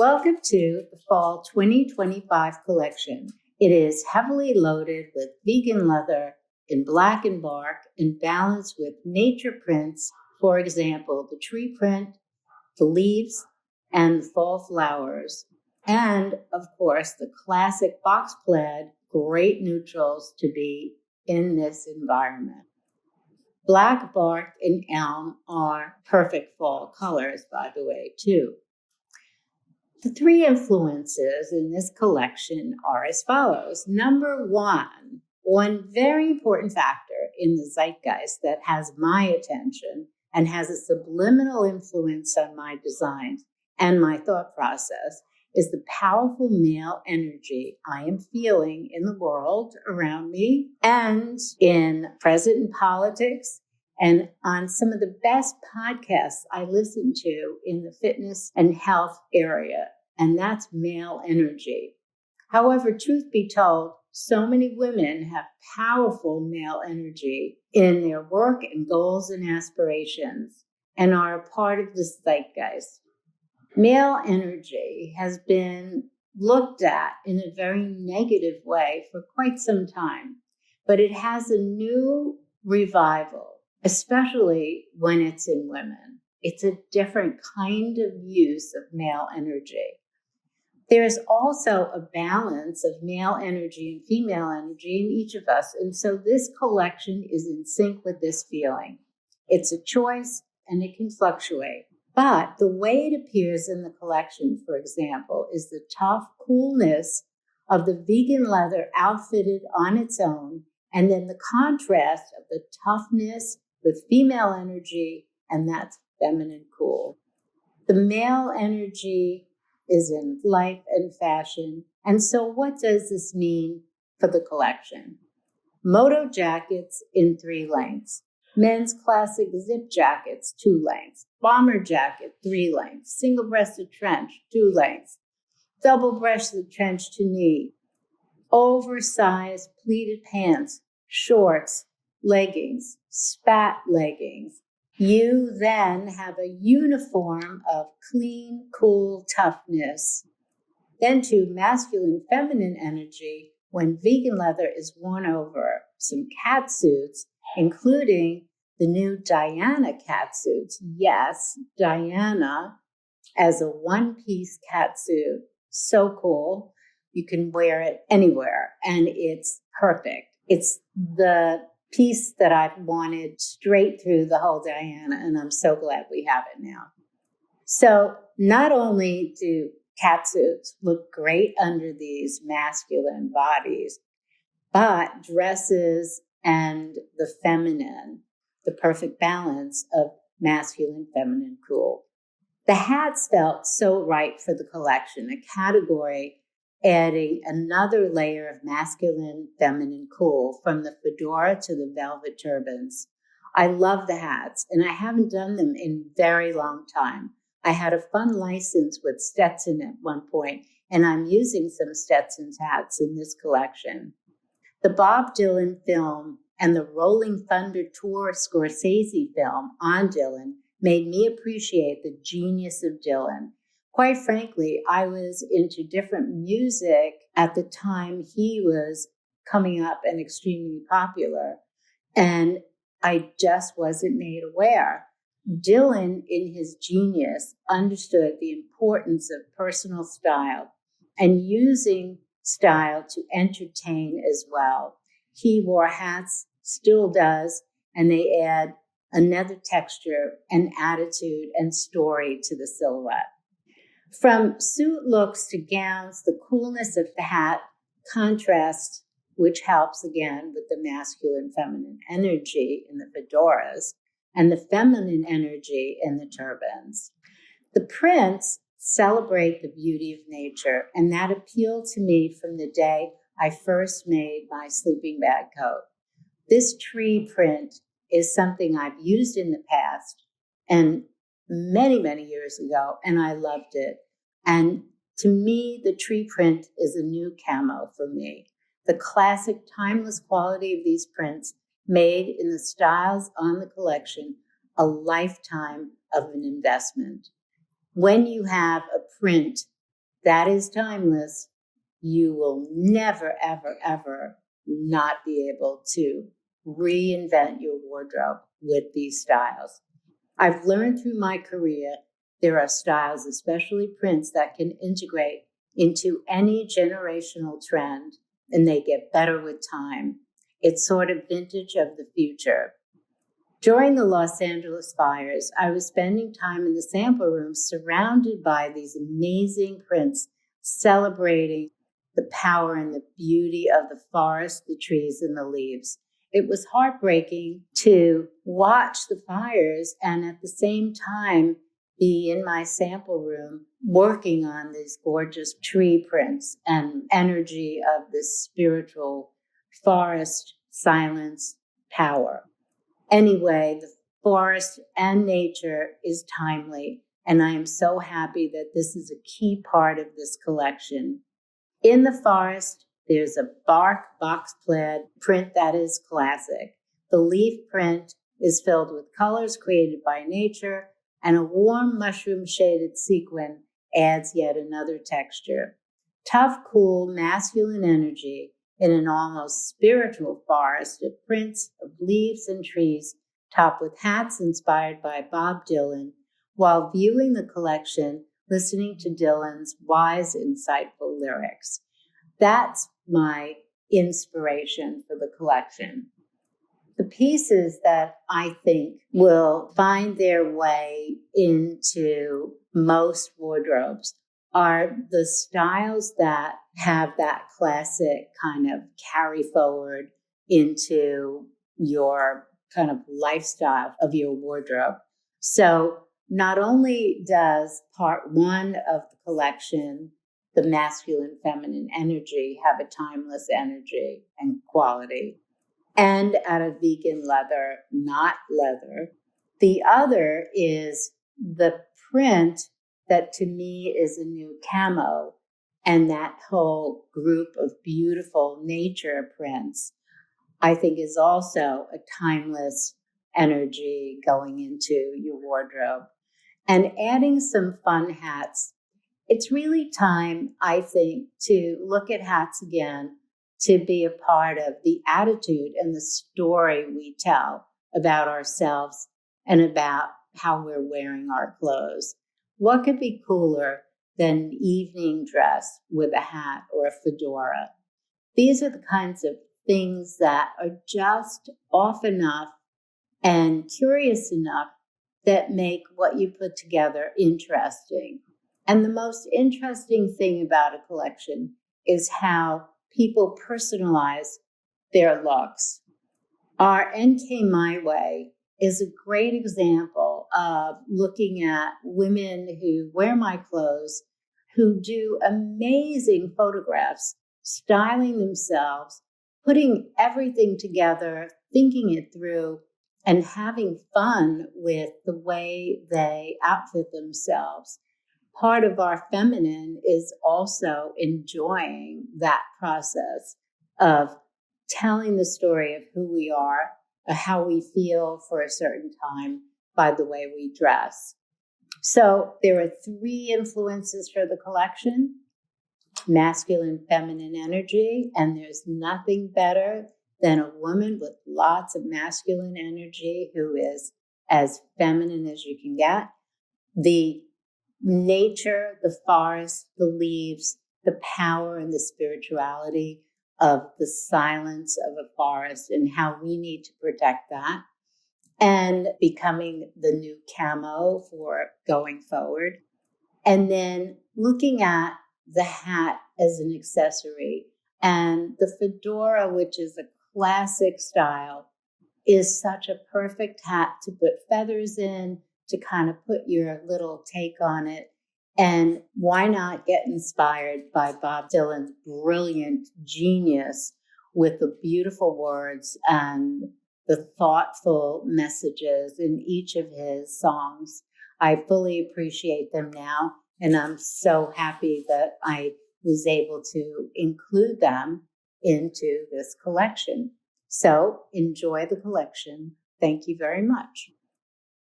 Welcome to the Fall 2025 collection. It is heavily loaded with vegan leather in black and bark and balanced with nature prints, for example, the tree print, the leaves, and the fall flowers. And, of course, the classic box plaid, great neutrals to be in this environment. Black bark and elm are perfect fall colors, by the way, too. The three influences in this collection are as follows. Number one very important factor in the zeitgeist that has my attention and has a subliminal influence on my designs and my thought process is the powerful male energy I am feeling in the world around me and in present politics and on some of the best podcasts I listen to in the fitness and health area, and that's male energy. However, truth be told, so many women have powerful male energy in their work and goals and aspirations and are a part of this zeitgeist. Male energy has been looked at in a very negative way for quite some time, but it has a new revival, especially when it's in women. It's a different kind of use of male energy. There's also a balance of male energy and female energy in each of us, and so this collection is in sync with this feeling. It's a choice, and it can fluctuate. But the way it appears in the collection, for example, is the tough coolness of the vegan leather outfitted on its own, and then the contrast of the toughness with female energy, and that's feminine cool. The male energy is in life and fashion. And so what does this mean for the collection? Moto jackets in 3 lengths. Men's classic zip jackets, 2 lengths. Bomber jacket, 3 lengths. Single-breasted trench, 2 lengths. Double-breasted trench to knee. Oversized pleated pants, shorts, leggings, spat leggings. You then have a uniform of clean, cool toughness. Then to masculine, feminine energy when vegan leather is worn over some cat suits, including the new Diana cat suits. Yes, Diana as a one-piece cat suit. So cool. You can wear it anywhere, and it's perfect. It's the piece that I've wanted straight through the whole Diana, and I'm so glad we have it now. So not only do catsuits look great under these masculine bodies, but dresses and the feminine, the perfect balance of masculine, feminine, cool. The hats felt so right for the collection, a category adding another layer of masculine, feminine cool from the fedora to the velvet turbans. I love the hats, and I haven't done them in a very long time. I had a fun license with Stetson at one point, and I'm using some Stetson's hats in this collection. The Bob Dylan film and the Rolling Thunder Tour Scorsese film on Dylan made me appreciate the genius of Dylan. Quite frankly, I was into different music at the time he was coming up and extremely popular, and I just wasn't made aware. Dylan, in his genius, understood the importance of personal style and using style to entertain as well. He wore hats, still does, and they add another texture and attitude and story to the silhouette. From suit looks to gowns, the coolness of the hat contrasts, which helps again with the masculine feminine energy in the fedoras and the feminine energy in the turbans. The prints celebrate the beauty of nature, and that appealed to me from the day I first made my sleeping bag coat. This tree print is something I've used in the past and many, many years ago, and I loved it. And to me, the tree print is a new camo for me. The classic, timeless quality of these prints made in the styles on the collection a lifetime of an investment. When you have a print That is timeless. You will never, ever, ever not be able to reinvent your wardrobe with these styles. I've learned through my career there are styles, especially prints, that can integrate into any generational trend and they get better with time. It's sort of vintage of the future. During the Los Angeles fires, I was spending time in the sample room surrounded by these amazing prints celebrating the power and the beauty of the forest, the trees, and the leaves. It was heartbreaking to watch the fires and at the same time be in my sample room working on these gorgeous tree prints and energy of this spiritual forest, silence, power. Anyway, the forest and nature is timely, and I am so happy that this is a key part of this collection. In the forest, there's a bark box plaid print that is classic. The leaf print is filled with colors created by nature, and a warm mushroom shaded sequin adds yet another texture. Tough, cool, masculine energy in an almost spiritual forest of prints of leaves and trees, topped with hats inspired by Bob Dylan, while viewing the collection, listening to Dylan's wise, insightful lyrics. That's my inspiration for the collection. The pieces that I think will find their way into most wardrobes are the styles that have that classic kind of carry forward into your kind of lifestyle of your wardrobe. So not only does part one of the collection, the masculine, feminine energy, have a timeless energy and quality, and out of vegan leather, not leather. The other is the print that to me is a new camo, and that whole group of beautiful nature prints, I think, is also a timeless energy going into your wardrobe. And adding some fun hats. It's really time, I think, to look at hats again, to be a part of the attitude and the story we tell about ourselves and about how we're wearing our clothes. What could be cooler than an evening dress with a hat or a fedora? These are the kinds of things that are just off enough and curious enough that make what you put together interesting. And the most interesting thing about a collection is how people personalize their looks. Our NK My Way is a great example of looking at women who wear my clothes, who do amazing photographs, styling themselves, putting everything together, thinking it through, and having fun with the way they outfit themselves. Part of our feminine is also enjoying that process of telling the story of who we are, how we feel for a certain time by the way we dress. So there are 3 influences for the collection: masculine, feminine energy, and there's nothing better than a woman with lots of masculine energy who is as feminine as you can get. The nature, the forest, the leaves, the power and the spirituality of the silence of a forest and how we need to protect that, and becoming the new camo for going forward. And then looking at the hat as an accessory, and the fedora, which is a classic style, is such a perfect hat to put feathers in, to kind of put your little take on it. And why not get inspired by Bob Dylan's brilliant genius with the beautiful words and the thoughtful messages in each of his songs? I fully appreciate them now, and I'm so happy that I was able to include them into this collection. So enjoy the collection. Thank you very much.